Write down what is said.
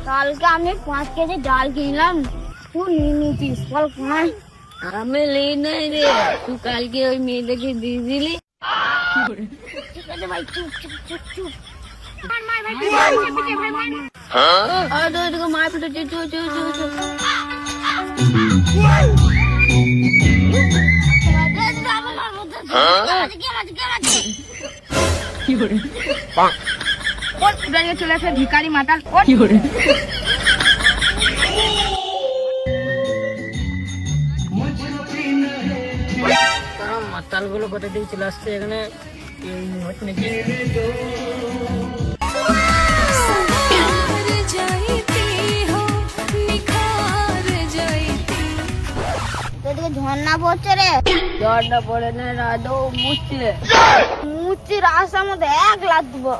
কালকে আমি 5 কেজি ডাল কিনলাম, তুই নিয়ে নিতিস বল কোনায়? আমি নেই নাই রে, তুই কালকে ওই মেয়েটাকে দিয়ে দিলি। ঠিক আছে ভাই, চুপ চুপ চুপ চুপ। আর তো এদিকে মার পিটাচ্ছে, চো চো চো চো। চলে আসে ভিখারি মাতাল। মাতাল গুলো কোথা থেকে চলে আসছে এখানে? হচ্ছে নাকি? এদিকে ঝর্ণা পড়ছে রে। ঝড়টা পড়ে না, রাধো মুছছে। মুচি রাস্তার মধ্যে 1 লাখ দেবো।